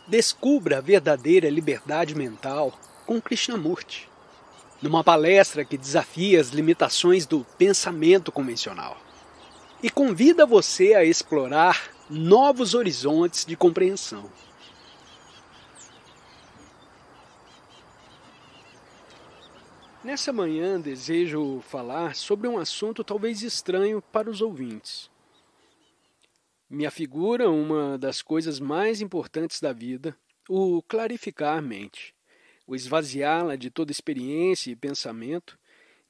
Descubra a verdadeira liberdade mental com Krishnamurti, numa palestra que desafia as limitações do pensamento convencional e convida você a explorar novos horizontes de compreensão. Nessa manhã desejo falar sobre um assunto talvez estranho para os ouvintes. Me afigura uma das coisas mais importantes da vida, o clarificar a mente, o esvaziá-la de toda experiência e pensamento,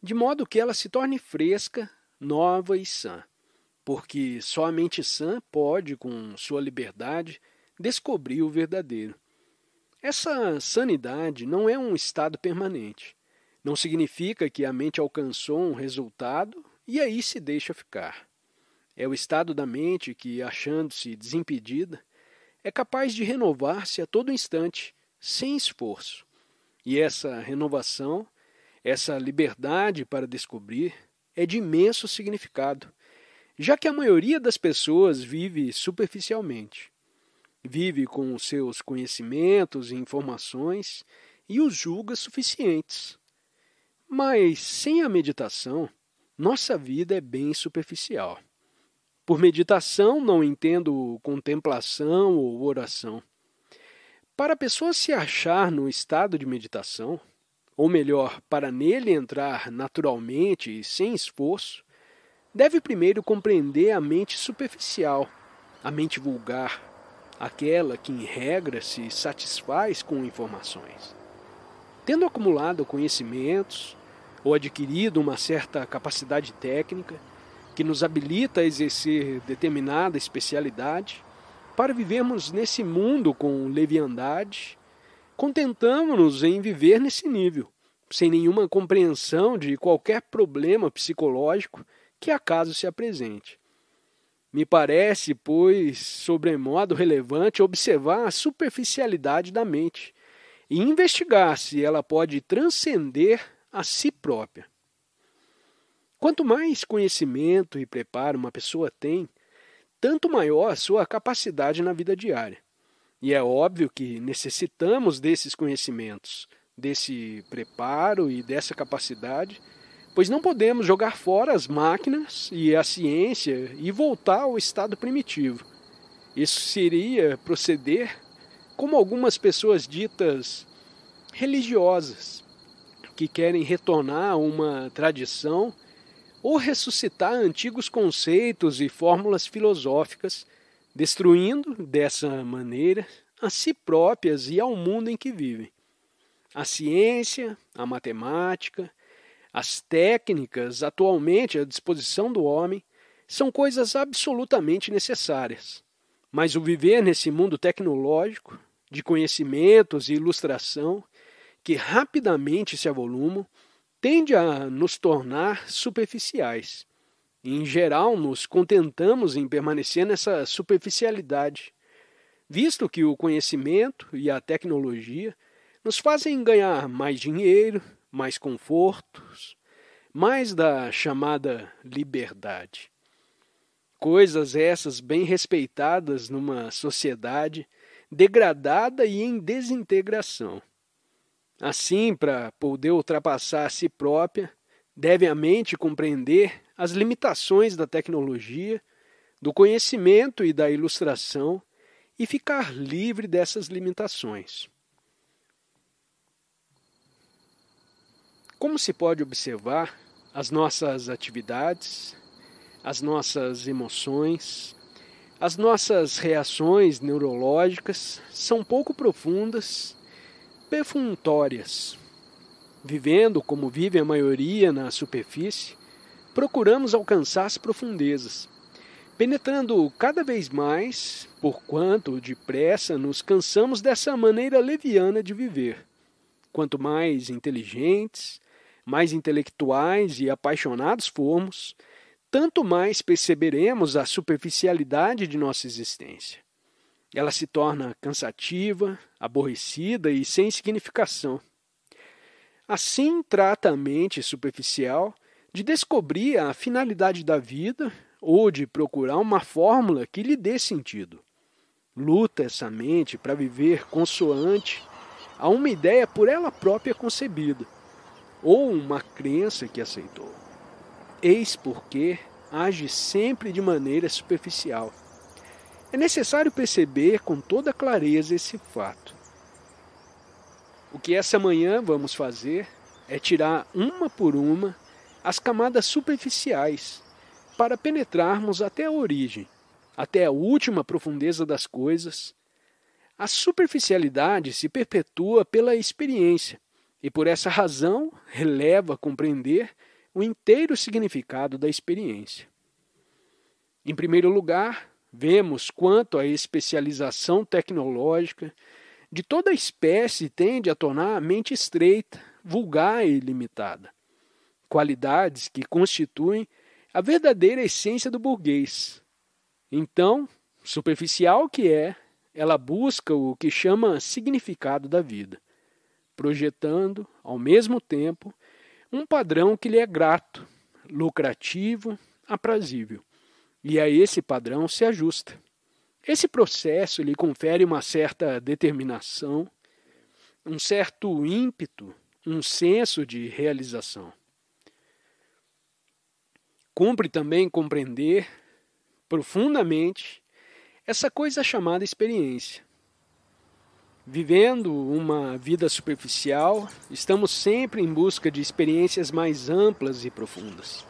de modo que ela se torne fresca, nova e sã, porque só a mente sã pode, com sua liberdade, descobrir o verdadeiro. Essa sanidade não é um estado permanente. Não significa que a mente alcançou um resultado e aí se deixa ficar. É o estado da mente que, achando-se desimpedida, é capaz de renovar-se a todo instante, sem esforço. E essa renovação, essa liberdade para descobrir, é de imenso significado, já que a maioria das pessoas vive superficialmente. Vive com os seus conhecimentos e informações e os julga suficientes. Mas, sem a meditação, nossa vida é bem superficial. Por meditação, não entendo contemplação ou oração. Para a pessoa se achar no estado de meditação, ou melhor, para nele entrar naturalmente e sem esforço, deve primeiro compreender a mente superficial, a mente vulgar, aquela que, em regra, se satisfaz com informações. Tendo acumulado conhecimentos, ou adquirido uma certa capacidade técnica, que nos habilita a exercer determinada especialidade, para vivermos nesse mundo com leviandade, contentamos-nos em viver nesse nível, sem nenhuma compreensão de qualquer problema psicológico que acaso se apresente. Me parece, pois, sobremodo relevante observar a superficialidade da mente e investigar se ela pode transcender a si própria. Quanto mais conhecimento e preparo uma pessoa tem, tanto maior a sua capacidade na vida diária. E é óbvio que necessitamos desses conhecimentos, desse preparo e dessa capacidade, pois não podemos jogar fora as máquinas e a ciência e voltar ao estado primitivo. Isso seria proceder como algumas pessoas ditas religiosas, que querem retornar a uma tradição ou ressuscitar antigos conceitos e fórmulas filosóficas, destruindo, dessa maneira, a si próprias e ao mundo em que vivem. A ciência, a matemática, as técnicas atualmente à disposição do homem são coisas absolutamente necessárias. Mas o viver nesse mundo tecnológico, de conhecimentos e ilustração, que rapidamente se avolumam, tende a nos tornar superficiais. E, em geral, nos contentamos em permanecer nessa superficialidade, visto que o conhecimento e a tecnologia nos fazem ganhar mais dinheiro, mais confortos, mais da chamada liberdade. Coisas essas bem respeitadas numa sociedade degradada e em desintegração. Assim, para poder ultrapassar a si própria, deve a mente compreender as limitações da tecnologia, do conhecimento e da ilustração e ficar livre dessas limitações. Como se pode observar, as nossas atividades, as nossas emoções, as nossas reações neurológicas são pouco profundas, perfunctórias. Vivendo como vive a maioria na superfície, procuramos alcançar as profundezas, penetrando cada vez mais, porquanto depressa nos cansamos dessa maneira leviana de viver. Quanto mais inteligentes, mais intelectuais e apaixonados formos, tanto mais perceberemos a superficialidade de nossa existência. Ela se torna cansativa, aborrecida e sem significação. Assim trata a mente superficial de descobrir a finalidade da vida ou de procurar uma fórmula que lhe dê sentido. luta essa mente para viver consoante a uma ideia por ela própria concebida, ou uma crença que aceitou. Eis porque age sempre de maneira superficial. É necessário perceber com toda clareza esse fato. O que essa manhã vamos fazer é tirar uma por uma as camadas superficiais para penetrarmos até a origem, até a última profundeza das coisas. A superficialidade se perpetua pela experiência e, por essa razão, releva compreender o inteiro significado da experiência. Em primeiro lugar, vemos quanto a especialização tecnológica de toda espécie tende a tornar a mente estreita, vulgar e limitada. Qualidades que constituem a verdadeira essência do burguês. Então, superficial que é, ela busca o que chama significado da vida, projetando, ao mesmo tempo, um padrão que lhe é grato, lucrativo, aprazível, e a esse padrão se ajusta. Esse processo lhe confere uma certa determinação, um certo ímpeto, um senso de realização. Cumpre também compreender profundamente essa coisa chamada experiência. Vivendo uma vida superficial, estamos sempre em busca de experiências mais amplas e profundas.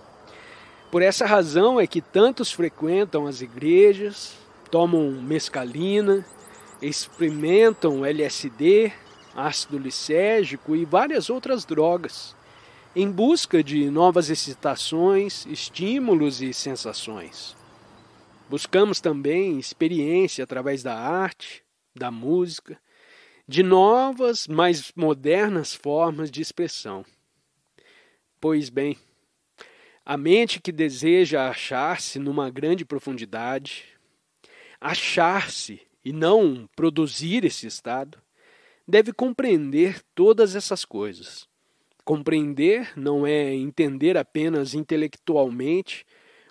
Por essa razão é que tantos frequentam as igrejas, tomam mescalina, experimentam LSD, ácido lisérgico e várias outras drogas, em busca de novas excitações, estímulos e sensações. Buscamos também experiência através da arte, da música, de novas, mais modernas formas de expressão. Pois bem, a mente que deseja achar-se numa grande profundidade, achar-se e não produzir esse estado, deve compreender todas essas coisas. Compreender não é entender apenas intelectualmente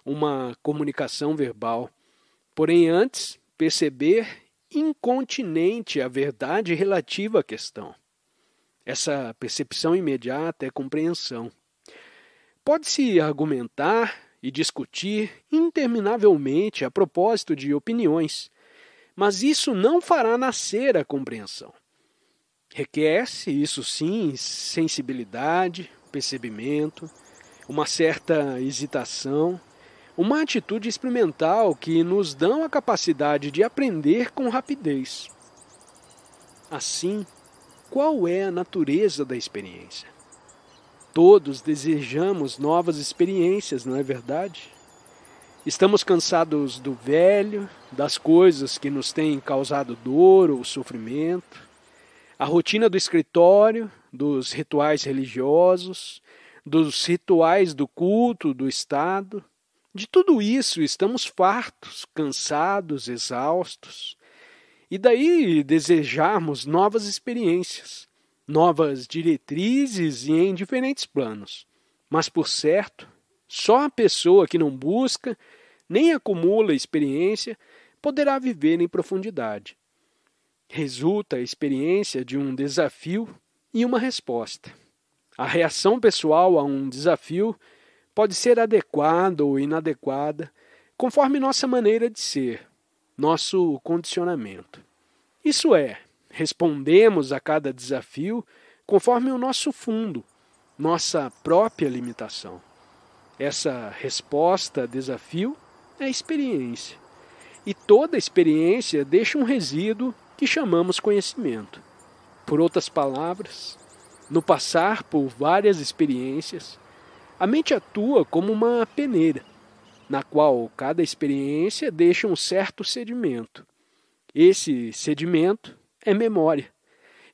uma comunicação verbal, porém antes perceber incontinente a verdade relativa à questão. Essa percepção imediata é compreensão. Pode-se argumentar e discutir interminavelmente a propósito de opiniões, mas isso não fará nascer a compreensão. Requer-se, isso sim, sensibilidade, percebimento, uma certa hesitação, uma atitude experimental que nos dão a capacidade de aprender com rapidez. Assim, qual é a natureza da experiência? Todos desejamos novas experiências, não é verdade? Estamos cansados do velho, das coisas que nos têm causado dor ou sofrimento, a rotina do escritório, dos rituais religiosos, dos rituais do culto, do Estado. De tudo isso estamos fartos, cansados, exaustos. E daí desejarmos novas experiências, novas diretrizes e em diferentes planos. Mas, por certo, só a pessoa que não busca, nem acumula experiência, poderá viver em profundidade. Resulta a experiência de um desafio e uma resposta. A reação pessoal a um desafio pode ser adequada ou inadequada, conforme nossa maneira de ser, nosso condicionamento. Isso é, respondemos a cada desafio conforme o nosso fundo, nossa própria limitação. Essa resposta a desafio é a experiência. E toda experiência deixa um resíduo que chamamos conhecimento. Por outras palavras, no passar por várias experiências, a mente atua como uma peneira, na qual cada experiência deixa um certo sedimento. Esse sedimento é memória.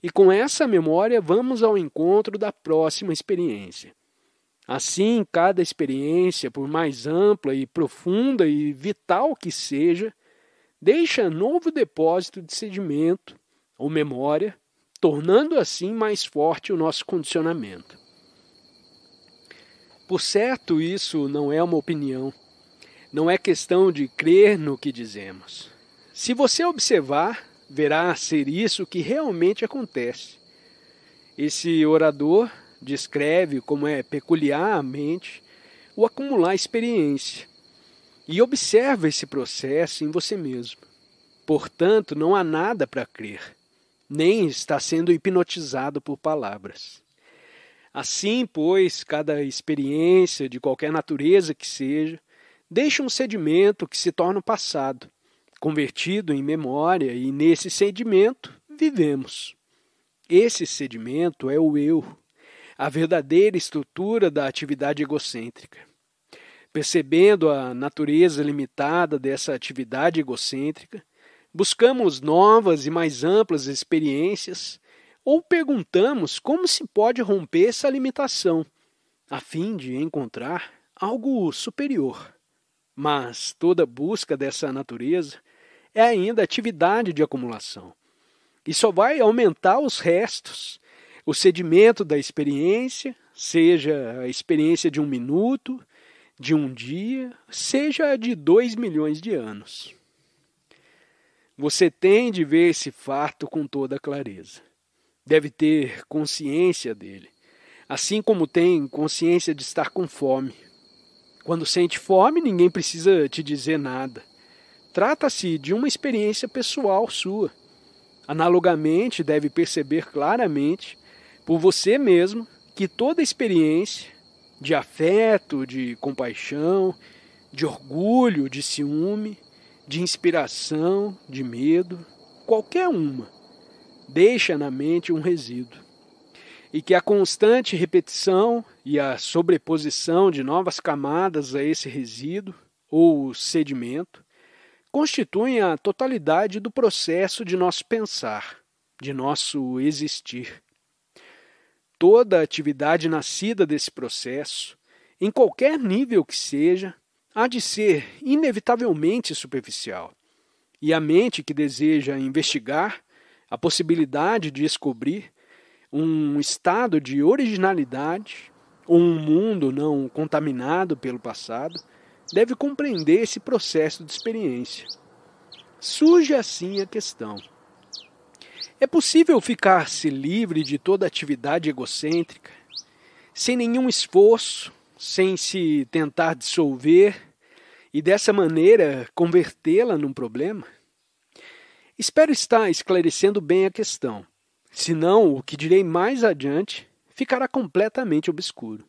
E com essa memória vamos ao encontro da próxima experiência. Assim, cada experiência, por mais ampla e profunda e vital que seja, deixa novo depósito de sedimento ou memória, tornando assim mais forte o nosso condicionamento. Por certo, isso não é uma opinião, não é questão de crer no que dizemos. Se você observar, verá ser isso que realmente acontece. Esse orador descreve como é peculiar a mente o acumular experiência. E observa esse processo em você mesmo. Portanto, não há nada para crer, nem está sendo hipnotizado por palavras. Assim, pois, cada experiência, de qualquer natureza que seja, deixa um sedimento que se torna o passado, convertido em memória, e nesse sedimento vivemos. Esse sedimento é o eu, a verdadeira estrutura da atividade egocêntrica. Percebendo a natureza limitada dessa atividade egocêntrica, buscamos novas e mais amplas experiências ou perguntamos como se pode romper essa limitação, a fim de encontrar algo superior. Mas toda busca dessa natureza é ainda atividade de acumulação. E só vai aumentar os restos, o sedimento da experiência, seja a experiência de 1 minuto, de 1 dia, seja a de 2 milhões de anos. Você tem de ver esse fato com toda clareza. Deve ter consciência dele, assim como tem consciência de estar com fome. Quando sente fome, ninguém precisa te dizer nada. Trata-se de uma experiência pessoal sua. Analogamente, deve perceber claramente, por você mesmo, que toda experiência de afeto, de compaixão, de orgulho, de ciúme, de inspiração, de medo, qualquer uma, deixa na mente um resíduo. E que a constante repetição e a sobreposição de novas camadas a esse resíduo, ou sedimento, constituem a totalidade do processo de nosso pensar, de nosso existir. Toda atividade nascida desse processo, em qualquer nível que seja, há de ser inevitavelmente superficial. E a mente que deseja investigar a possibilidade de descobrir um estado de originalidade ou um mundo não contaminado pelo passado, deve compreender esse processo de experiência. Surge assim a questão: é possível ficar-se livre de toda atividade egocêntrica, sem nenhum esforço, sem se tentar dissolver e dessa maneira convertê-la num problema? Espero estar esclarecendo bem a questão, senão o que direi mais adiante ficará completamente obscuro.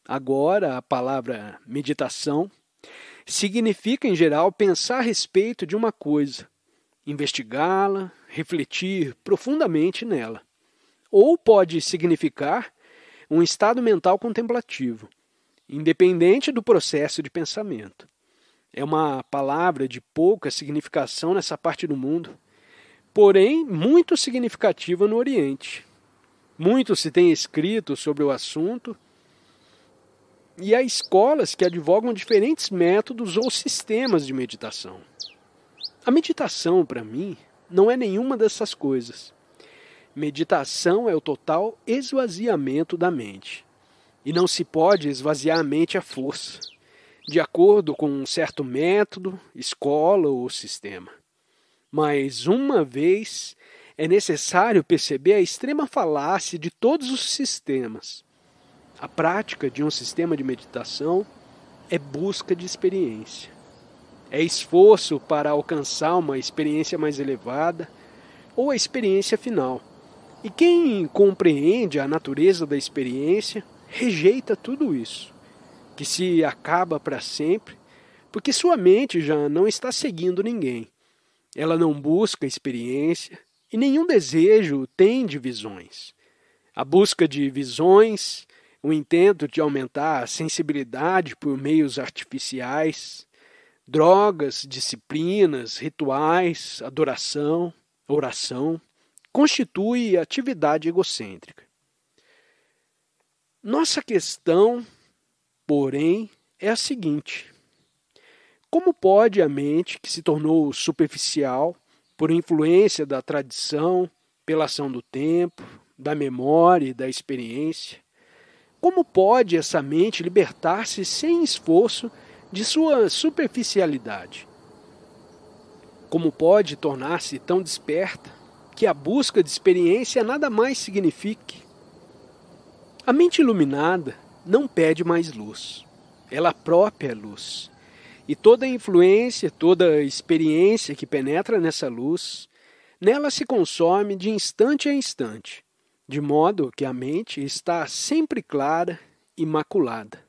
Agora, a palavra meditação significa, em geral, pensar a respeito de uma coisa, investigá-la, refletir profundamente nela. Ou pode significar um estado mental contemplativo, independente do processo de pensamento. É uma palavra de pouca significação nessa parte do mundo, porém muito significativa no Oriente. Muito se tem escrito sobre o assunto, e há escolas que advogam diferentes métodos ou sistemas de meditação. A meditação, para mim, não é nenhuma dessas coisas. Meditação é o total esvaziamento da mente. E não se pode esvaziar a mente à força, de acordo com um certo método, escola ou sistema. Mas, uma vez, é necessário perceber a extrema falácia de todos os sistemas. A prática de um sistema de meditação é busca de experiência. É esforço para alcançar uma experiência mais elevada ou a experiência final. E quem compreende a natureza da experiência rejeita tudo isso, que se acaba para sempre, porque sua mente já não está seguindo ninguém. Ela não busca experiência e nenhum desejo tem de visões. A busca de visões, o intento de aumentar a sensibilidade por meios artificiais, drogas, disciplinas, rituais, adoração, oração, constitui atividade egocêntrica. Nossa questão, porém, é a seguinte: como pode a mente, que se tornou superficial por influência da tradição, pela ação do tempo, da memória e da experiência, como pode essa mente libertar-se sem esforço de sua superficialidade? Como pode tornar-se tão desperta que a busca de experiência nada mais signifique? A mente iluminada não pede mais luz. Ela própria é luz. E toda influência, toda experiência que penetra nessa luz, nela se consome de instante a instante, de modo que a mente está sempre clara, imaculada.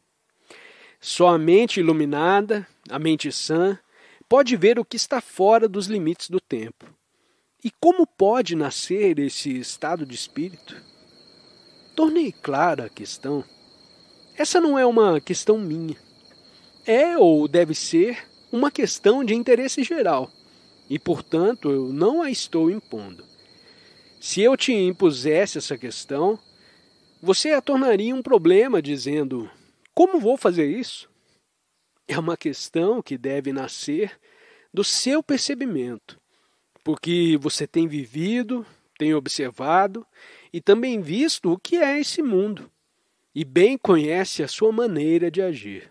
Só a mente iluminada, a mente sã, pode ver o que está fora dos limites do tempo. E como pode nascer esse estado de espírito? Tornei clara a questão. Essa não é uma questão minha. É ou deve ser uma questão de interesse geral, e, portanto, eu não a estou impondo. Se eu te impusesse essa questão, você a tornaria um problema dizendo: como vou fazer isso? É uma questão que deve nascer do seu percebimento, porque você tem vivido, tem observado e também visto o que é esse mundo, e bem conhece a sua maneira de agir.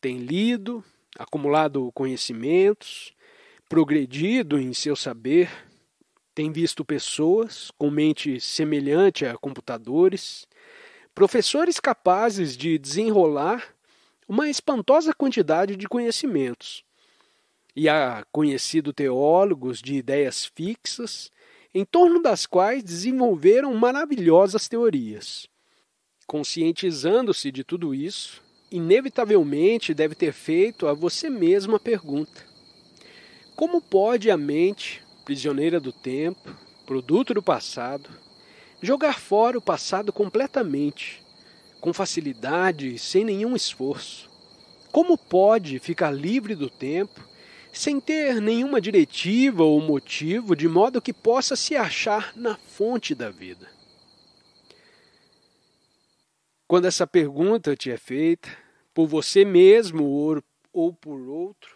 Tem lido, acumulado conhecimentos, progredido em seu saber, tem visto pessoas com mente semelhante a computadores, professores capazes de desenrolar uma espantosa quantidade de conhecimentos, e há conhecido teólogos de ideias fixas, em torno das quais desenvolveram maravilhosas teorias. Conscientizando-se de tudo isso, inevitavelmente deve ter feito a você mesma a pergunta: como pode a mente, prisioneira do tempo, produto do passado, jogar fora o passado completamente, com facilidade e sem nenhum esforço? Como pode ficar livre do tempo, sem ter nenhuma diretiva ou motivo, de modo que possa se achar na fonte da vida? Quando essa pergunta te é feita, por você mesmo ou por outro,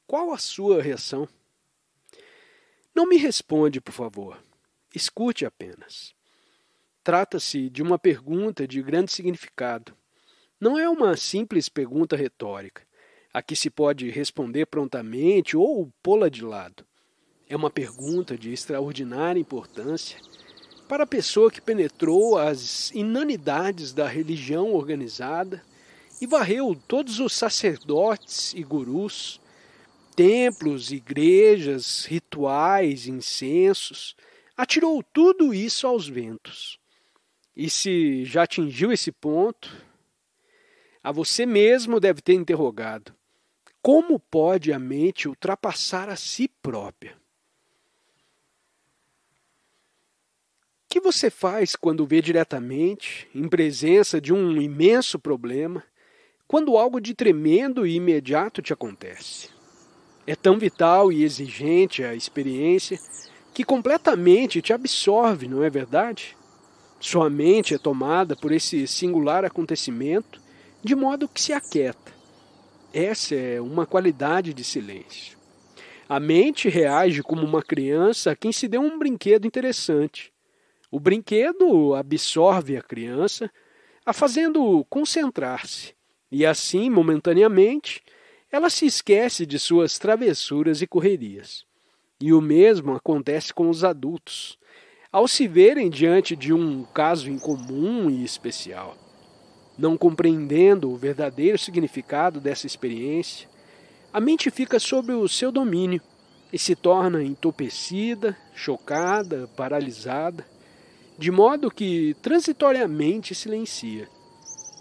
qual a sua reação? Não me responde, por favor. Escute apenas. Trata-se de uma pergunta de grande significado. Não é uma simples pergunta retórica, a que se pode responder prontamente ou pô-la de lado. É uma pergunta de extraordinária importância para a pessoa que penetrou as inanidades da religião organizada e varreu todos os sacerdotes e gurus, templos, igrejas, rituais, incensos, atirou tudo isso aos ventos. E se já atingiu esse ponto, a você mesmo deve ter interrogado: como pode a mente ultrapassar a si própria? O que você faz quando vê diretamente, em presença de um imenso problema, quando algo de tremendo e imediato te acontece? É tão vital e exigente a experiência que completamente te absorve, não é verdade? Sua mente é tomada por esse singular acontecimento, de modo que se aquieta. Essa é uma qualidade de silêncio. A mente reage como uma criança a quem se deu um brinquedo interessante. O brinquedo absorve a criança, a fazendo concentrar-se, e assim, momentaneamente, ela se esquece de suas travessuras e correrias. E o mesmo acontece com os adultos, ao se verem diante de um caso incomum e especial. Não compreendendo o verdadeiro significado dessa experiência, a mente fica sob o seu domínio e se torna entorpecida, chocada, paralisada, de modo que transitoriamente silencia.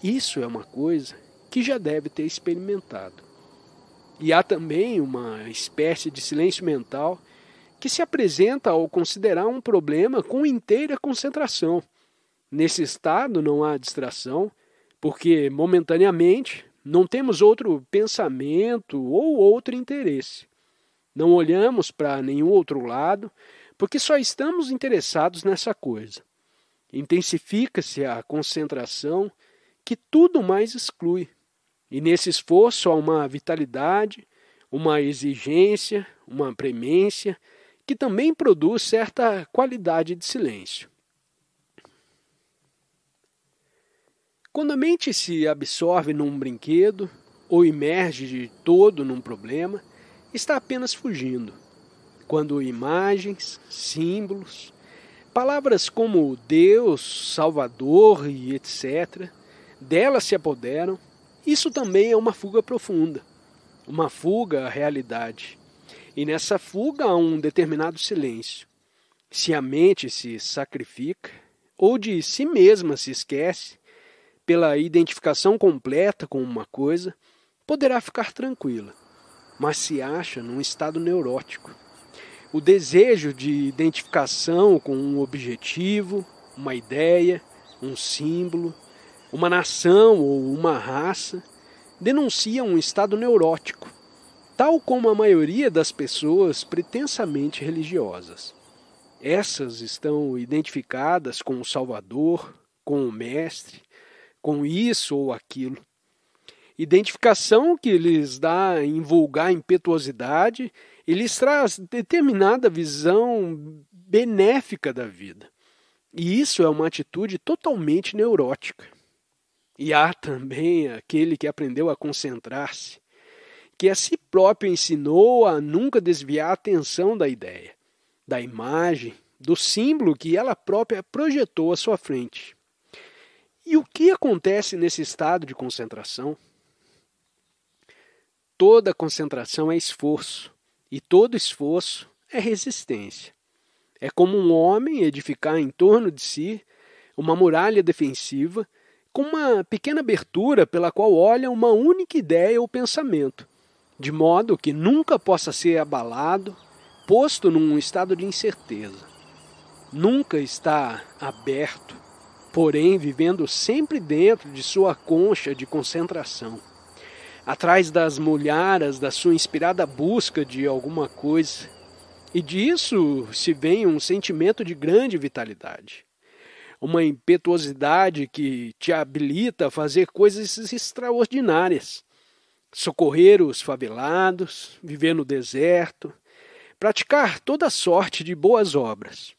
Isso é uma coisa que já deve ter experimentado. E há também uma espécie de silêncio mental que se apresenta ao considerar um problema com inteira concentração. Nesse estado não há distração, porque momentaneamente não temos outro pensamento ou outro interesse. Não olhamos para nenhum outro lado, porque só estamos interessados nessa coisa. Intensifica-se a concentração que tudo mais exclui. E nesse esforço há uma vitalidade, uma exigência, uma premência, que também produz certa qualidade de silêncio. Quando a mente se absorve num brinquedo ou imerge de todo num problema, está apenas fugindo, quando imagens, símbolos, palavras como Deus, Salvador e etc., dela se apoderam. Isso também é uma fuga profunda, uma fuga à realidade. E nessa fuga há um determinado silêncio. Se a mente se sacrifica, ou de si mesma se esquece, pela identificação completa com uma coisa, poderá ficar tranquila, mas se acha num estado neurótico. O desejo de identificação com um objetivo, uma ideia, um símbolo, uma nação ou uma raça, denuncia um estado neurótico, tal como a maioria das pessoas pretensamente religiosas. Essas estão identificadas com o Salvador, com o Mestre, com isso ou aquilo. Identificação que lhes dá em vulgar impetuosidade e lhes traz determinada visão benéfica da vida. E isso é uma atitude totalmente neurótica. E há também aquele que aprendeu a concentrar-se, que a si próprio ensinou a nunca desviar a atenção da ideia, da imagem, do símbolo que ela própria projetou à sua frente. E o que acontece nesse estado de concentração? Toda concentração é esforço, e todo esforço é resistência. É como um homem edificar em torno de si uma muralha defensiva com uma pequena abertura pela qual olha uma única ideia ou pensamento, de modo que nunca possa ser abalado, posto num estado de incerteza. Nunca está aberto, porém vivendo sempre dentro de sua concha de concentração, atrás das molharas da sua inspirada busca de alguma coisa. E disso se vem um sentimento de grande vitalidade, uma impetuosidade que te habilita a fazer coisas extraordinárias, socorrer os favelados, viver no deserto, praticar toda sorte de boas obras.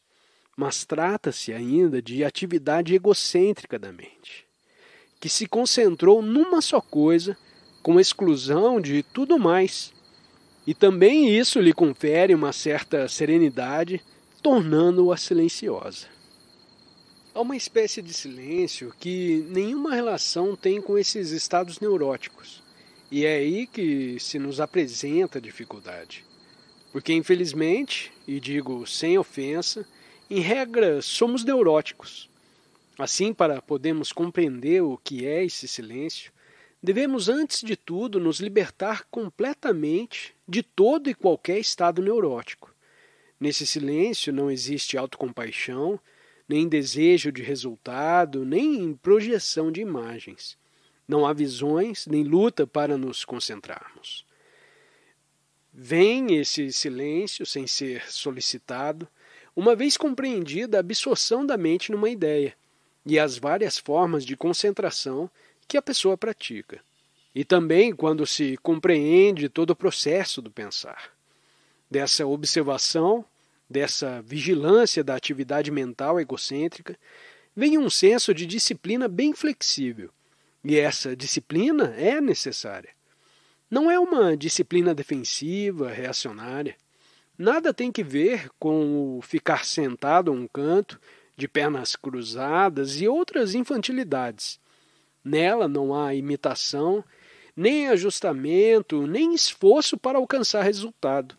Mas trata-se ainda de atividade egocêntrica da mente, que se concentrou numa só coisa, com exclusão de tudo mais. E também isso lhe confere uma certa serenidade, tornando-a silenciosa. Há uma espécie de silêncio que nenhuma relação tem com esses estados neuróticos. E é aí que se nos apresenta a dificuldade. Porque, infelizmente, e digo sem ofensa, em regra somos neuróticos. Assim, para podermos compreender o que é esse silêncio, devemos, antes de tudo, nos libertar completamente de todo e qualquer estado neurótico. Nesse silêncio não existe autocompaixão, nem desejo de resultado, nem projeção de imagens. Não há visões, nem luta para nos concentrarmos. Vem esse silêncio sem ser solicitado, uma vez compreendida a absorção da mente numa ideia e as várias formas de concentração que a pessoa pratica. E também quando se compreende todo o processo do pensar. Dessa observação, dessa vigilância da atividade mental egocêntrica, vem um senso de disciplina bem flexível. E essa disciplina é necessária. Não é uma disciplina defensiva, reacionária. Nada tem que ver com o ficar sentado a um canto, de pernas cruzadas e outras infantilidades. Nela não há imitação, nem ajustamento, nem esforço para alcançar resultado.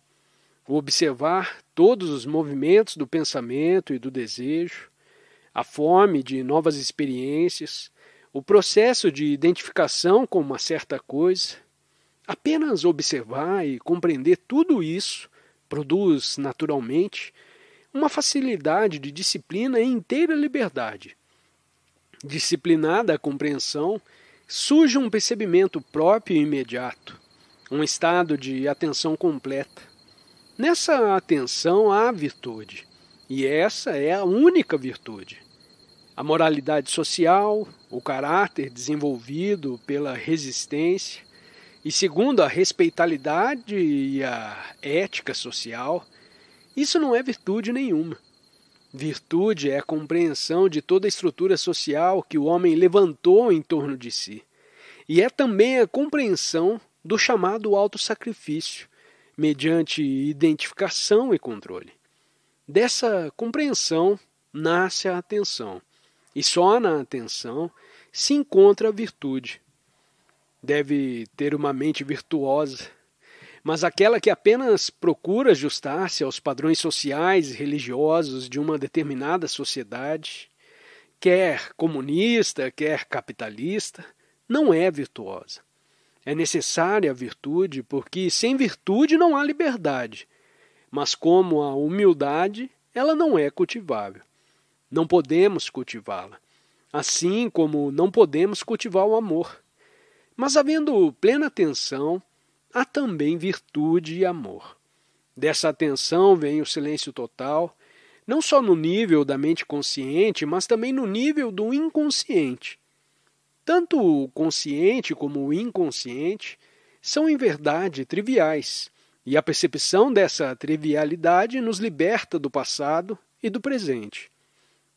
Observar todos os movimentos do pensamento e do desejo, a fome de novas experiências, o processo de identificação com uma certa coisa. Apenas observar e compreender tudo isso produz, naturalmente, uma facilidade de disciplina e inteira liberdade. Disciplinada a compreensão, surge um percebimento próprio e imediato, um estado de atenção completa. Nessa atenção há virtude, e essa é a única virtude. A moralidade social, o caráter desenvolvido pela resistência, e segundo a respeitabilidade e a ética social, isso não é virtude nenhuma. Virtude é a compreensão de toda a estrutura social que o homem levantou em torno de si. E é também a compreensão do chamado autossacrifício, mediante identificação e controle. Dessa compreensão nasce a atenção, e só na atenção se encontra a virtude. Deve ter uma mente virtuosa, mas aquela que apenas procura ajustar-se aos padrões sociais e religiosos de uma determinada sociedade, quer comunista, quer capitalista, não é virtuosa. É necessária a virtude, porque sem virtude não há liberdade. Mas como a humildade, ela não é cultivável. Não podemos cultivá-la. Assim como não podemos cultivar o amor. Mas havendo plena atenção, há também virtude e amor. Dessa atenção vem o silêncio total, não só no nível da mente consciente, mas também no nível do inconsciente. Tanto o consciente como o inconsciente são, em verdade, triviais, e a percepção dessa trivialidade nos liberta do passado e do presente.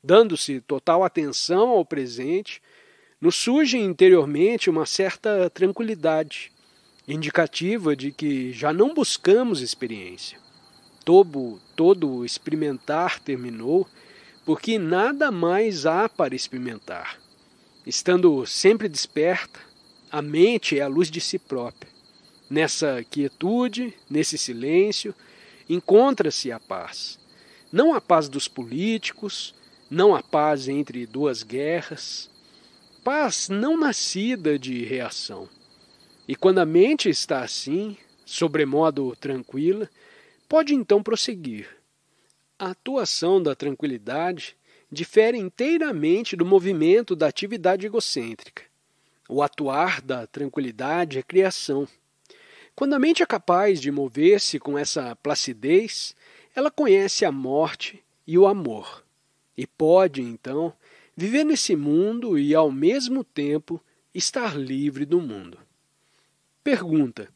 Dando-se total atenção ao presente, nos surge interiormente uma certa tranquilidade, indicativa de que já não buscamos experiência. Todo experimentar terminou, porque nada mais há para experimentar. Estando sempre desperta, a mente é a luz de si própria. Nessa quietude, nesse silêncio, encontra-se a paz. Não a paz dos políticos, não a paz entre duas guerras, paz não nascida de reação. E quando a mente está assim, sobremodo tranquila, pode então prosseguir. A atuação da tranquilidade difere inteiramente do movimento da atividade egocêntrica. O atuar da tranquilidade é criação. Quando a mente é capaz de mover-se com essa placidez, ela conhece a morte e o amor, e pode, então, viver nesse mundo e, ao mesmo tempo, estar livre do mundo. Pergunta: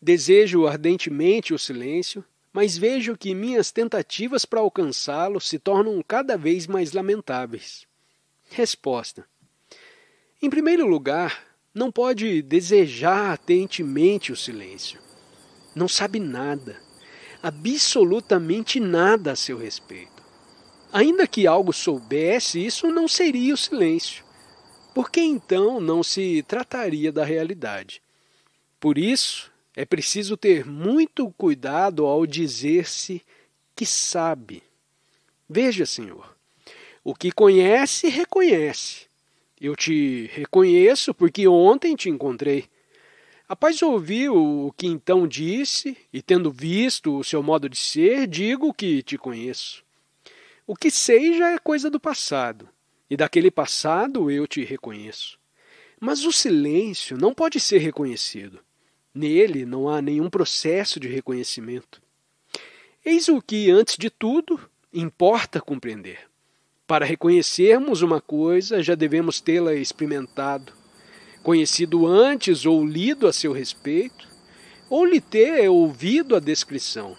desejo ardentemente o silêncio, mas vejo que minhas tentativas para alcançá-lo se tornam cada vez mais lamentáveis. Resposta: em primeiro lugar, não pode desejar ardentemente o silêncio. Não sabe nada, absolutamente nada a seu respeito. Ainda que algo soubesse, isso não seria o silêncio. Por que então não se trataria da realidade? Por isso, é preciso ter muito cuidado ao dizer-se que sabe. Veja, Senhor, o que conhece, reconhece. Eu te reconheço porque ontem te encontrei. Após ouvir o que então disse, e tendo visto o seu modo de ser, digo que te conheço. O que sei já é coisa do passado, e daquele passado eu te reconheço. Mas o silêncio não pode ser reconhecido. Nele não há nenhum processo de reconhecimento. Eis o que, antes de tudo, importa compreender. Para reconhecermos uma coisa, já devemos tê-la experimentado, conhecido antes ou lido a seu respeito, ou lhe ter ouvido a descrição.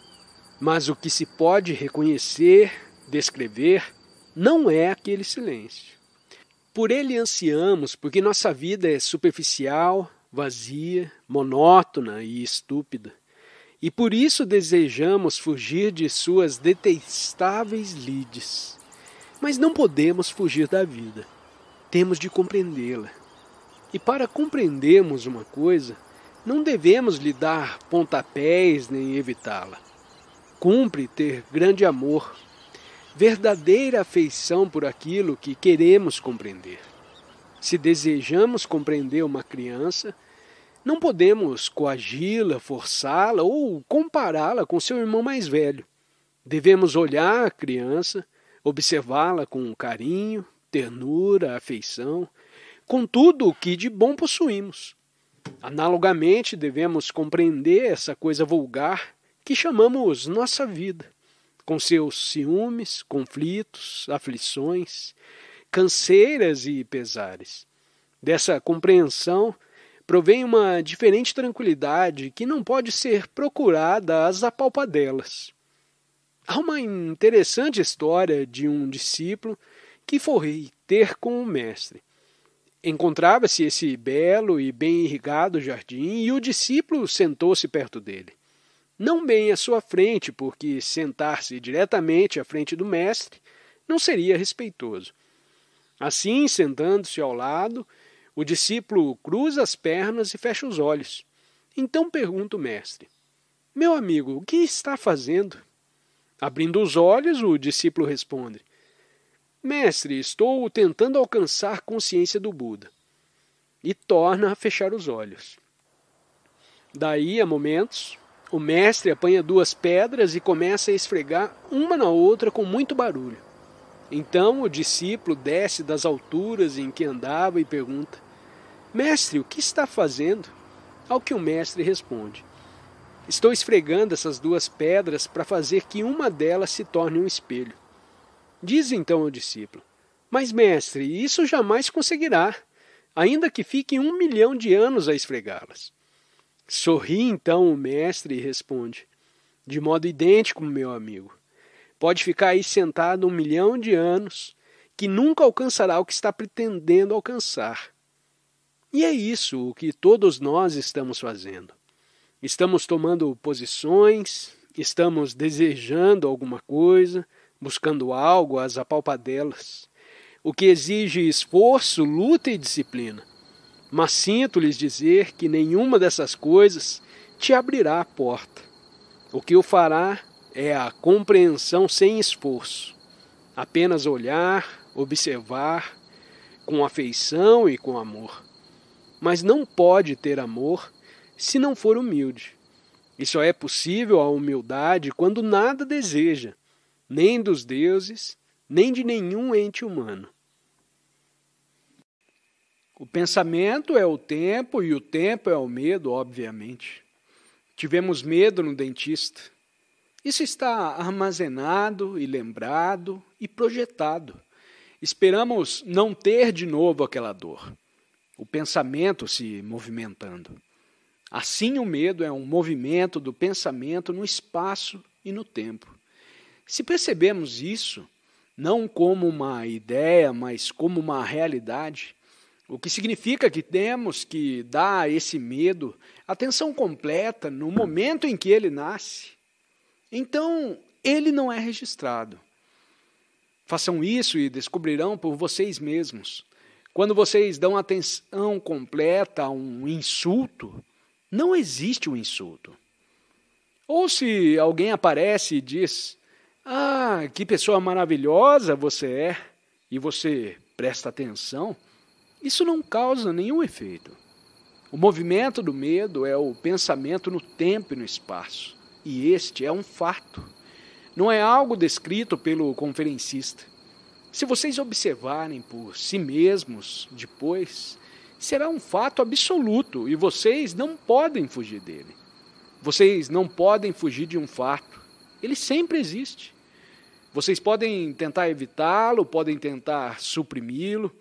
Mas o que se pode reconhecer, descrever, não é aquele silêncio. Por ele ansiamos, porque nossa vida é superficial, vazia, monótona e estúpida. E por isso desejamos fugir de suas detestáveis lides. Mas não podemos fugir da vida. Temos de compreendê-la. E para compreendermos uma coisa, não devemos lhe dar pontapés nem evitá-la. Cumpre ter grande amor, verdadeira afeição por aquilo que queremos compreender. Se desejamos compreender uma criança, não podemos coagi-la, forçá-la ou compará-la com seu irmão mais velho. Devemos olhar a criança, observá-la com carinho, ternura, afeição, com tudo o que de bom possuímos. Analogamente, devemos compreender essa coisa vulgar que chamamos nossa vida, com seus ciúmes, conflitos, aflições, canseiras e pesares. Dessa compreensão provém uma diferente tranquilidade que não pode ser procurada às apalpadelas. Há uma interessante história de um discípulo que foi ter com o mestre. Encontrava-se esse belo e bem irrigado jardim e o discípulo sentou-se perto dele. não bem à sua frente, porque sentar-se diretamente à frente do mestre não seria respeitoso. Assim, sentando-se ao lado, o discípulo cruza as pernas e fecha os olhos. Então pergunta o mestre: Meu amigo, o que está fazendo? Abrindo os olhos, o discípulo responde: Mestre, estou tentando alcançar consciência do Buda. E torna a fechar os olhos. Daí, a momentos, o mestre apanha duas pedras e começa a esfregar uma na outra com muito barulho. Então o discípulo desce das alturas em que andava e pergunta: Mestre, o que está fazendo? Ao que o mestre responde: Estou esfregando essas duas pedras para fazer que uma delas se torne um espelho. Diz então o discípulo: Mas, mestre, isso jamais conseguirá, ainda que fique 1.000.000 de anos a esfregá-las. Sorri então o mestre e responde: De modo idêntico, meu amigo. Pode ficar aí sentado 1.000.000 de anos, que nunca alcançará o que está pretendendo alcançar. E é isso o que todos nós estamos fazendo. Estamos tomando posições, estamos desejando alguma coisa, buscando algo às apalpadelas, o que exige esforço, luta e disciplina. Mas sinto-lhes dizer que nenhuma dessas coisas te abrirá a porta. O que o fará é a compreensão sem esforço. Apenas olhar, observar, com afeição e com amor. Mas não pode ter amor se não for humilde. E só é possível a humildade quando nada deseja, nem dos deuses, nem de nenhum ente humano. O pensamento é o tempo e o tempo é o medo, obviamente. Tivemos medo no dentista. Isso está armazenado e lembrado e projetado. Esperamos não ter de novo aquela dor. O pensamento se movimentando. Assim, o medo é um movimento do pensamento no espaço e no tempo. Se percebemos isso, não como uma ideia, mas como uma realidade, o que significa que temos que dar a esse medo atenção completa no momento em que ele nasce, então ele não é registrado. Façam isso e descobrirão por vocês mesmos. Quando vocês dão atenção completa a um insulto, não existe um insulto. Ou se alguém aparece e diz: Ah, que pessoa maravilhosa você é, e você presta atenção, isso não causa nenhum efeito. O movimento do medo é o pensamento no tempo e no espaço, e este é um fato. Não é algo descrito pelo conferencista. Se vocês observarem por si mesmos depois, será um fato absoluto e vocês não podem fugir dele. Vocês não podem fugir de um fato. Ele sempre existe. Vocês podem tentar evitá-lo, podem tentar suprimi-lo,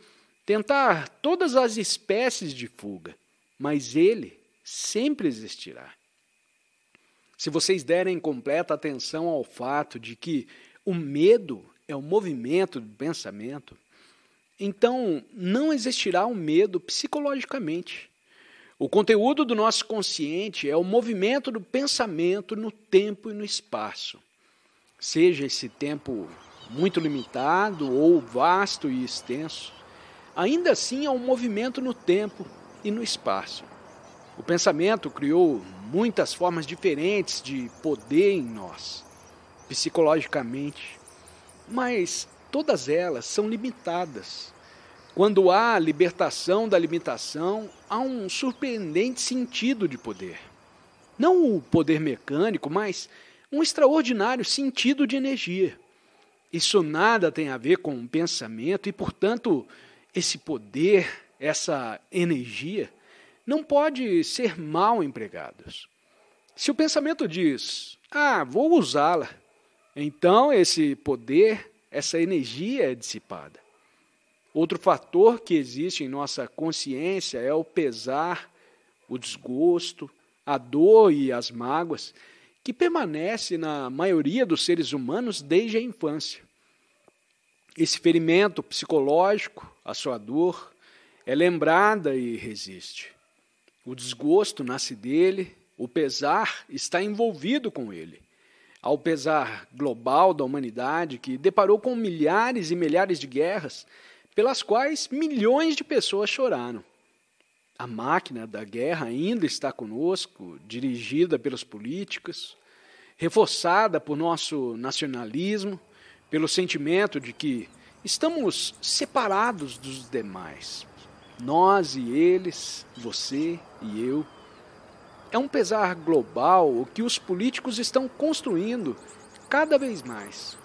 tentar todas as espécies de fuga, mas ele sempre existirá. Se vocês derem completa atenção ao fato de que o medo é o movimento do pensamento, então não existirá o medo psicologicamente. O conteúdo do nosso consciente é o movimento do pensamento no tempo e no espaço. Seja esse tempo muito limitado ou vasto e extenso, ainda assim há um movimento no tempo e no espaço. O pensamento criou muitas formas diferentes de poder em nós, psicologicamente, mas todas elas são limitadas. Quando há libertação da limitação, há um surpreendente sentido de poder. Não o poder mecânico, mas um extraordinário sentido de energia. Isso nada tem a ver com o pensamento e, portanto, esse poder, essa energia, não pode ser mal empregados. Se o pensamento diz: vou usá-la, então esse poder, essa energia é dissipada. Outro fator que existe em nossa consciência é o pesar, o desgosto, a dor e as mágoas, que permanece na maioria dos seres humanos desde a infância. Esse ferimento psicológico, a sua dor, é lembrada e resiste. O desgosto nasce dele, O pesar está envolvido com ele. Ao pesar global da humanidade, que deparou com milhares e milhares de guerras, pelas quais milhões de pessoas choraram. A máquina da guerra ainda está conosco, dirigida pelos políticos, reforçada por nosso nacionalismo, pelo sentimento de que estamos separados dos demais. Nós e eles, você e eu. É um pesar global o que os políticos estão construindo cada vez mais.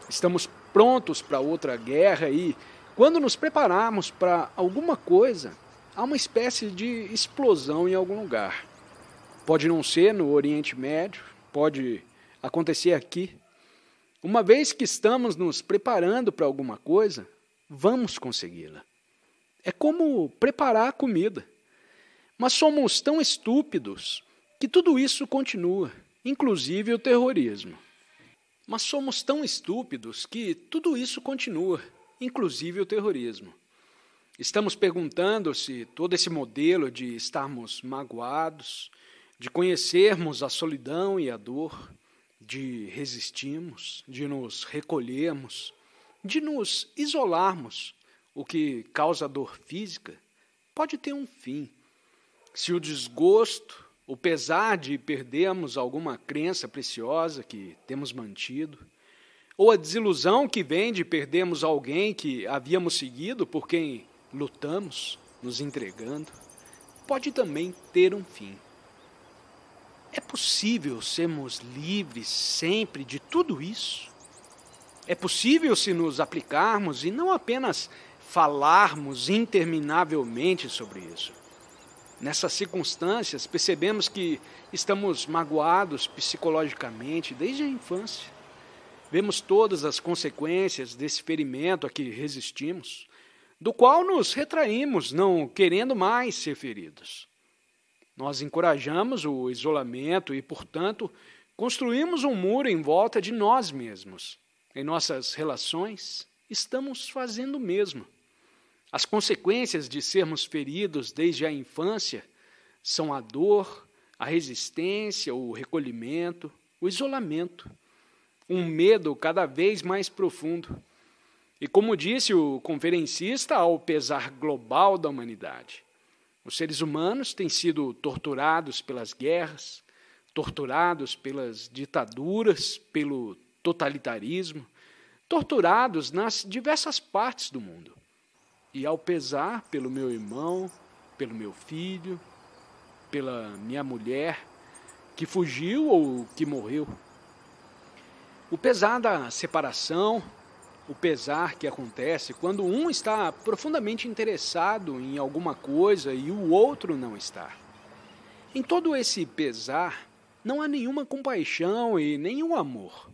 Estamos prontos para outra guerra e, quando nos prepararmos para alguma coisa, há uma espécie de explosão em algum lugar. Pode não ser no Oriente Médio, pode acontecer aqui. Uma vez que estamos nos preparando para alguma coisa, vamos consegui-la. É como preparar a comida. Mas somos tão estúpidos que tudo isso continua, inclusive o terrorismo. Mas somos tão estúpidos que tudo isso continua, inclusive o terrorismo. Estamos perguntando se todo esse modelo de estarmos magoados, de conhecermos a solidão e a dor, de resistirmos, de nos recolhermos, de nos isolarmos, o que causa dor física, pode ter um fim. Se o desgosto, o pesar de perdermos alguma crença preciosa que temos mantido, ou a desilusão que vem de perdermos alguém que havíamos seguido, por quem lutamos, nos entregando, pode também ter um fim. É possível sermos livres sempre de tudo isso? É possível se nos aplicarmos e não apenas falarmos interminavelmente sobre isso. Nessas circunstâncias, percebemos que estamos magoados psicologicamente desde a infância. Vemos todas as consequências desse ferimento a que resistimos, do qual nos retraímos, não querendo mais ser feridos. Nós encorajamos o isolamento e, portanto, construímos um muro em volta de nós mesmos. Em nossas relações, estamos fazendo o mesmo. As consequências de sermos feridos desde a infância são a dor, a resistência, o recolhimento, o isolamento, um medo cada vez mais profundo. E como disse o conferencista, ao pesar global da humanidade, os seres humanos têm sido torturados pelas guerras, torturados pelas ditaduras, pelo totalitarismo, torturados nas diversas partes do mundo. E ao pesar pelo meu irmão, pelo meu filho, pela minha mulher, que fugiu ou que morreu. O pesar da separação, o pesar que acontece quando um está profundamente interessado em alguma coisa e o outro não está. Em todo esse pesar, não há nenhuma compaixão e nenhum amor.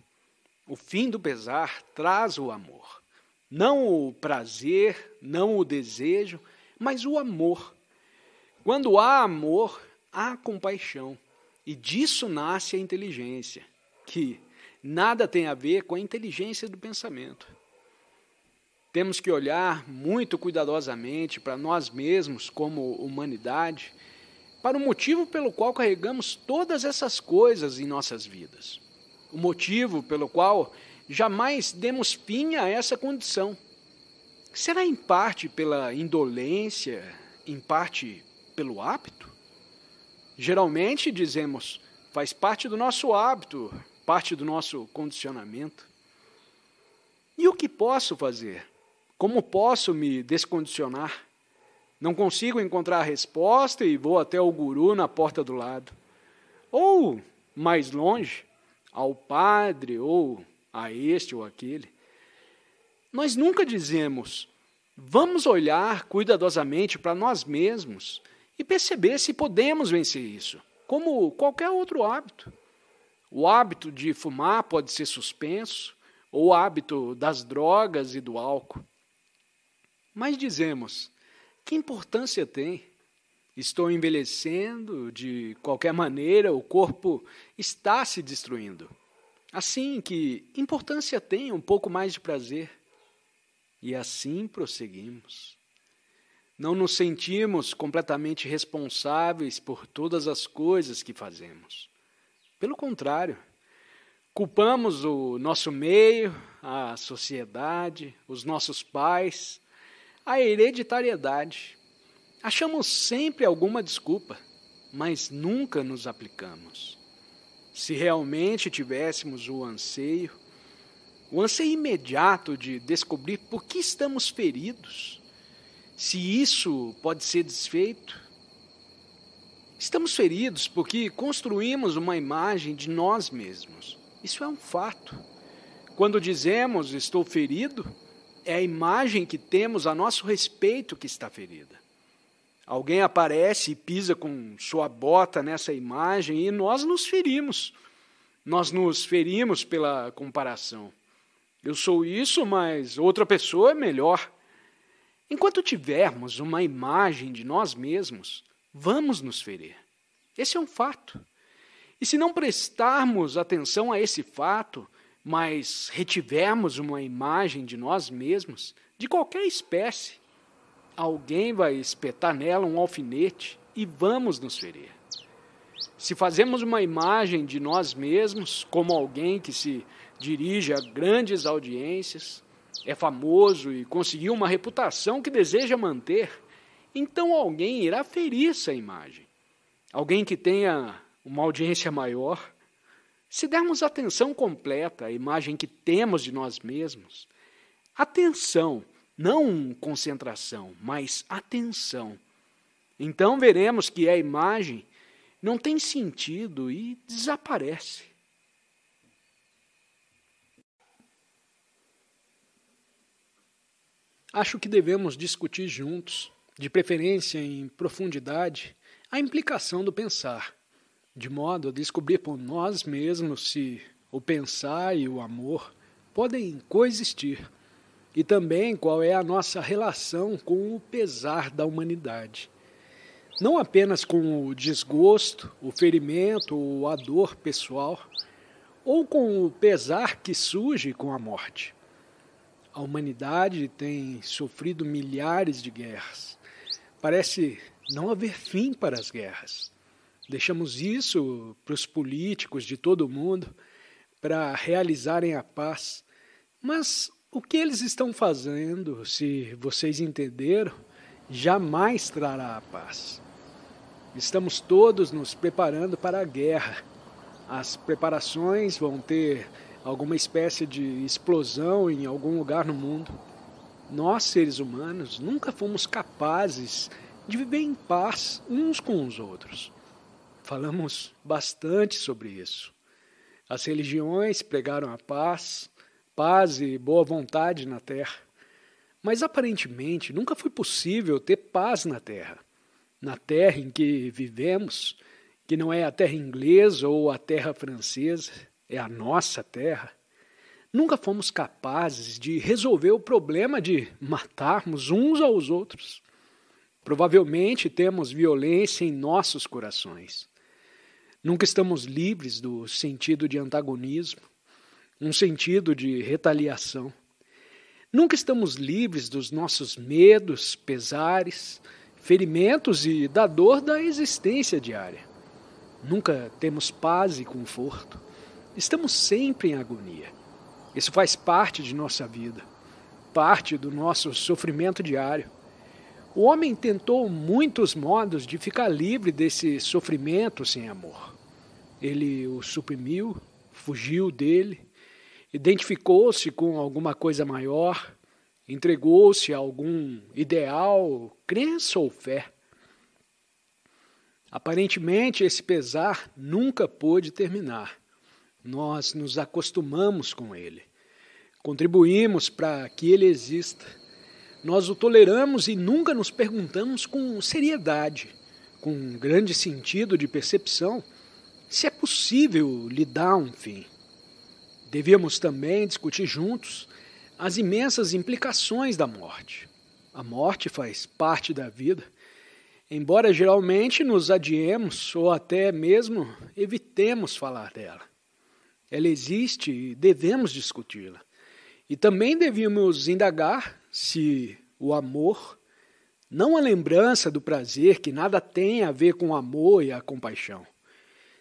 O fim do pesar traz o amor. Não o prazer, não o desejo, mas o amor. Quando há amor, há compaixão. E disso nasce a inteligência, que nada tem a ver com a inteligência do pensamento. Temos que olhar muito cuidadosamente para nós mesmos como humanidade, para o motivo pelo qual carregamos todas essas coisas em nossas vidas. O motivo pelo qual jamais demos fim a essa condição. Será em parte pela indolência, em parte pelo hábito? Geralmente dizemos, faz parte do nosso hábito, parte do nosso condicionamento. E o que posso fazer? Como posso me descondicionar? Não consigo encontrar a resposta e vou até o guru na porta do lado. Ou, mais longe, ao padre ou a este ou aquele. Nós nunca dizemos, vamos olhar cuidadosamente para nós mesmos e perceber se podemos vencer isso, como qualquer outro hábito. O hábito de fumar pode ser suspenso, ou o hábito das drogas e do álcool. Mas dizemos, que importância tem? Estou envelhecendo, de qualquer maneira o corpo está se destruindo. Assim, que importância tem um pouco mais de prazer? E assim prosseguimos. Não nos sentimos completamente responsáveis por todas as coisas que fazemos. Pelo contrário, culpamos o nosso meio, a sociedade, os nossos pais, a hereditariedade. Achamos sempre alguma desculpa, mas nunca nos aplicamos. Se realmente tivéssemos o anseio imediato de descobrir por que estamos feridos, se isso pode ser desfeito. Estamos feridos porque construímos uma imagem de nós mesmos. Isso é um fato. Quando dizemos estou ferido, é a imagem que temos a nosso respeito que está ferida. Alguém aparece e pisa com sua bota nessa imagem e nós nos ferimos. Nós nos ferimos pela comparação. Eu sou isso, mas outra pessoa é melhor. Enquanto tivermos uma imagem de nós mesmos, vamos nos ferir. Esse é um fato. E se não prestarmos atenção a esse fato, mas retivermos uma imagem de nós mesmos, de qualquer espécie, alguém vai espetar nela um alfinete e vamos nos ferir. Se fazemos uma imagem de nós mesmos como alguém que se dirige a grandes audiências, é famoso e conseguiu uma reputação que deseja manter, então alguém irá ferir essa imagem. Alguém que tenha uma audiência maior. Se dermos atenção completa à imagem que temos de nós mesmos, atenção, não concentração, mas atenção, então veremos que a imagem não tem sentido e desaparece. Acho que devemos discutir juntos, de preferência em profundidade, a implicação do pensar, de modo a descobrir por nós mesmos se o pensar e o amor podem coexistir, e também qual é a nossa relação com o pesar da humanidade. Não apenas com o desgosto, o ferimento ou a dor pessoal, ou com o pesar que surge com a morte. A humanidade tem sofrido milhares de guerras. Parece não haver fim para as guerras. Deixamos isso para os políticos de todo o mundo para realizarem a paz. Mas o que eles estão fazendo, se vocês entenderam, jamais trará a paz. Estamos todos nos preparando para a guerra. As preparações vão ter alguma espécie de explosão em algum lugar no mundo. Nós, seres humanos, nunca fomos capazes de viver em paz uns com os outros. Falamos bastante sobre isso. As religiões pregaram a paz e boa vontade na terra. Mas aparentemente nunca foi possível ter paz na terra. Na terra em que vivemos, que não é a terra inglesa ou a terra francesa, é a nossa terra, nunca fomos capazes de resolver o problema de matarmos uns aos outros. Provavelmente temos violência em nossos corações. Nunca estamos livres do sentido de antagonismo, um sentido de retaliação. Nunca estamos livres dos nossos medos, pesares, ferimentos e da dor da existência diária. Nunca temos paz e conforto. Estamos sempre em agonia. Isso faz parte de nossa vida, parte do nosso sofrimento diário. O homem tentou muitos modos de ficar livre desse sofrimento sem amor. Ele o suprimiu, fugiu dele, identificou-se com alguma coisa maior, entregou-se a algum ideal, crença ou fé. Aparentemente, esse pesar nunca pôde terminar. Nós nos acostumamos com ele, contribuímos para que ele exista. Nós o toleramos e nunca nos perguntamos com seriedade, com um grande sentido de percepção, se é possível lhe dar um fim. Devíamos também discutir juntos as imensas implicações da morte. A morte faz parte da vida, embora geralmente nos adiemos ou até mesmo evitemos falar dela. Ela existe e devemos discuti-la. E também devíamos indagar se o amor não a lembrança do prazer que nada tem a ver com o amor e a compaixão.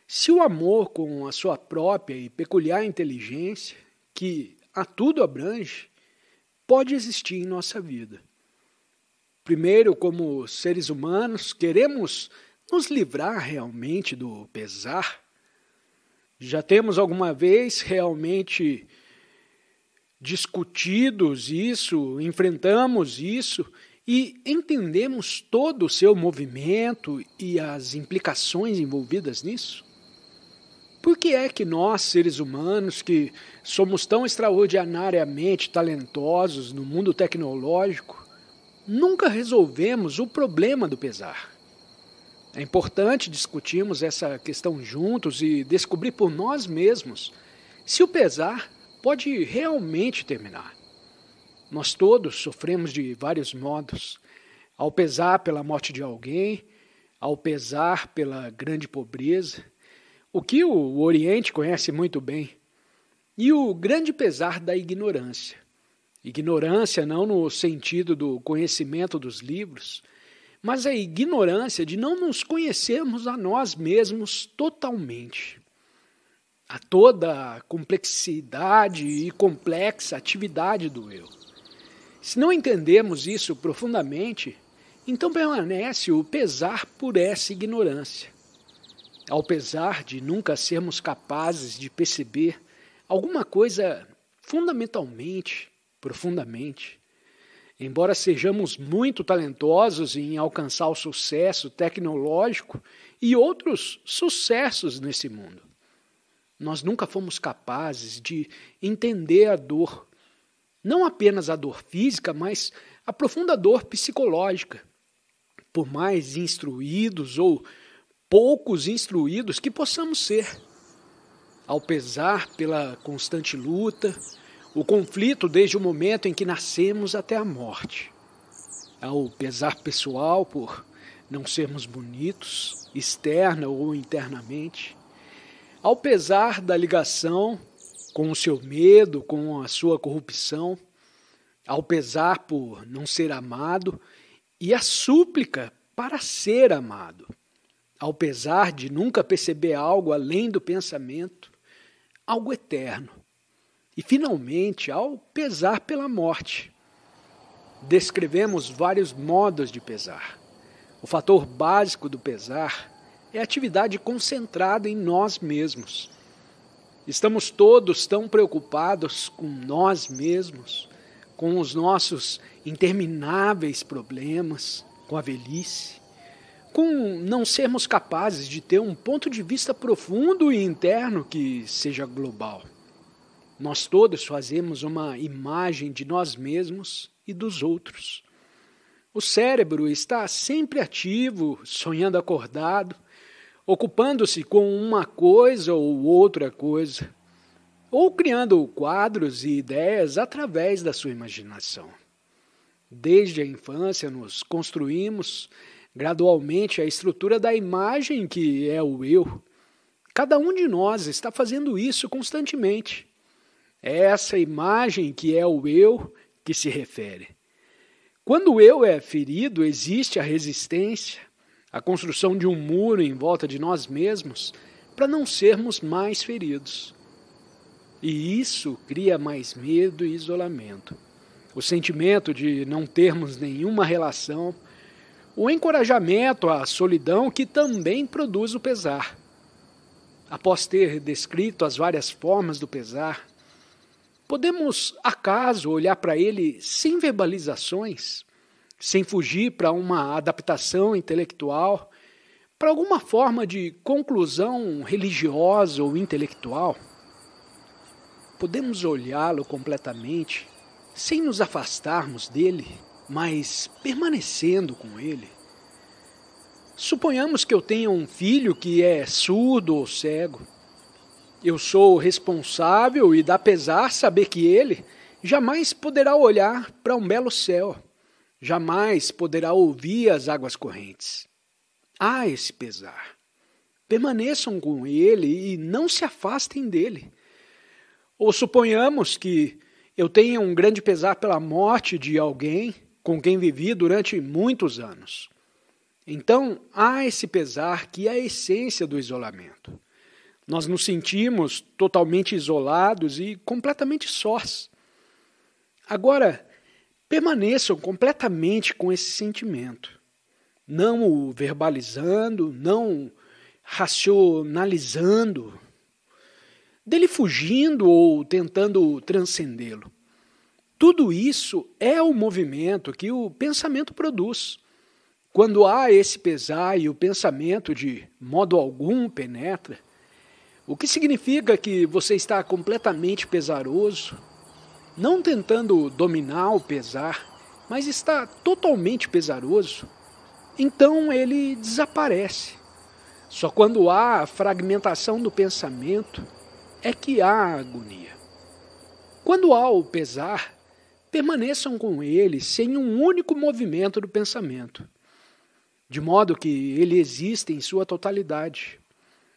Se o amor, com a sua própria e peculiar inteligência, que a tudo abrange, pode existir em nossa vida. Primeiro, como seres humanos, queremos nos livrar realmente do pesar. Já temos alguma vez realmente discutidos isso, enfrentamos isso e entendemos todo o seu movimento e as implicações envolvidas nisso? Por que é que nós, seres humanos, que somos tão extraordinariamente talentosos no mundo tecnológico, nunca resolvemos o problema do pesar? É importante discutirmos essa questão juntos e descobrir por nós mesmos se o pesar pode realmente terminar. Nós todos sofremos de vários modos, ao pesar pela morte de alguém, ao pesar pela grande pobreza, o que o Oriente conhece muito bem, e o grande pesar da ignorância. Ignorância não no sentido do conhecimento dos livros, mas a ignorância de não nos conhecermos a nós mesmos totalmente. A toda a complexidade e complexa atividade do eu. Se não entendemos isso profundamente, então permanece o pesar por essa ignorância. Ao pesar de nunca sermos capazes de perceber alguma coisa fundamentalmente, profundamente, embora sejamos muito talentosos em alcançar o sucesso tecnológico e outros sucessos nesse mundo, nós nunca fomos capazes de entender a dor, não apenas a dor física, mas a profunda dor psicológica. Por mais instruídos ou poucos instruídos que possamos ser, ao pesar pela constante luta, o conflito desde o momento em que nascemos até a morte, ao pesar pessoal por não sermos bonitos, externa ou internamente, ao pesar da ligação com o seu medo, com a sua corrupção, ao pesar por não ser amado e a súplica para ser amado, ao pesar de nunca perceber algo além do pensamento, algo eterno. E, finalmente, ao pesar pela morte. Descrevemos vários modos de pesar. O fator básico do pesar é a atividade concentrada em nós mesmos. Estamos todos tão preocupados com nós mesmos, com os nossos intermináveis problemas, com a velhice, com não sermos capazes de ter um ponto de vista profundo e interno que seja global. Nós todos fazemos uma imagem de nós mesmos e dos outros. O cérebro está sempre ativo, sonhando acordado, ocupando-se com uma coisa ou outra coisa, ou criando quadros e ideias através da sua imaginação. Desde a infância nos construímos gradualmente a estrutura da imagem que é o eu. Cada um de nós está fazendo isso constantemente. É essa imagem que é o eu que se refere. Quando o eu é ferido, existe a resistência, a construção de um muro em volta de nós mesmos para não sermos mais feridos. E isso cria mais medo e isolamento. O sentimento de não termos nenhuma relação, o encorajamento à solidão que também produz o pesar. Após ter descrito as várias formas do pesar, podemos, acaso, olhar para ele sem verbalizações, sem fugir para uma adaptação intelectual, para alguma forma de conclusão religiosa ou intelectual? Podemos olhá-lo completamente, sem nos afastarmos dele, mas permanecendo com ele. Suponhamos que eu tenha um filho que é surdo ou cego. Eu sou responsável e dá pesar saber que ele jamais poderá olhar para um belo céu, jamais poderá ouvir as águas correntes. Há esse pesar. Permaneçam com ele e não se afastem dele. Ou suponhamos que eu tenha um grande pesar pela morte de alguém, com quem vivi durante muitos anos. Então, há esse pesar que é a essência do isolamento. Nós nos sentimos totalmente isolados e completamente sós. Agora, permaneçam completamente com esse sentimento, não o verbalizando, não racionalizando, dele fugindo ou tentando transcendê-lo. Tudo isso é o movimento que o pensamento produz. Quando há esse pesar e o pensamento de modo algum penetra, o que significa que você está completamente pesaroso, não tentando dominar o pesar, mas está totalmente pesaroso, então ele desaparece. Só quando há a fragmentação do pensamento é que há agonia. Quando há o pesar, permaneçam com ele sem um único movimento do pensamento, de modo que ele exista em sua totalidade.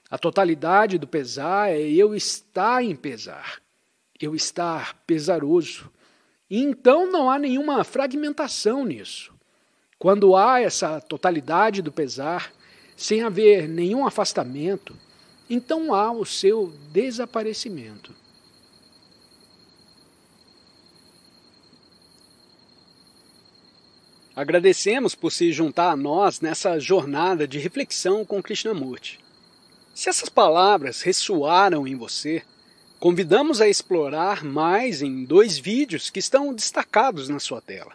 A totalidade do pesar é eu estar em pesar, eu estar pesaroso. E então não há nenhuma fragmentação nisso. Quando há essa totalidade do pesar, sem haver nenhum afastamento, então há o seu desaparecimento. Agradecemos por se juntar a nós nessa jornada de reflexão com Krishnamurti. Se essas palavras ressoaram em você, convidamos a explorar mais em 2 vídeos que estão destacados na sua tela.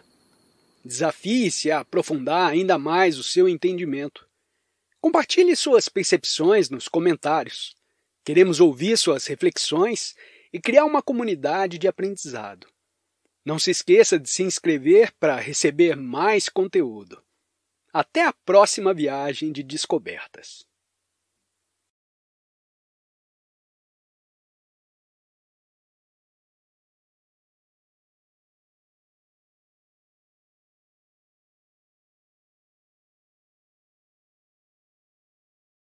Desafie-se a aprofundar ainda mais o seu entendimento. Compartilhe suas percepções nos comentários. Queremos ouvir suas reflexões e criar uma comunidade de aprendizado. Não se esqueça de se inscrever para receber mais conteúdo. Até a próxima viagem de descobertas.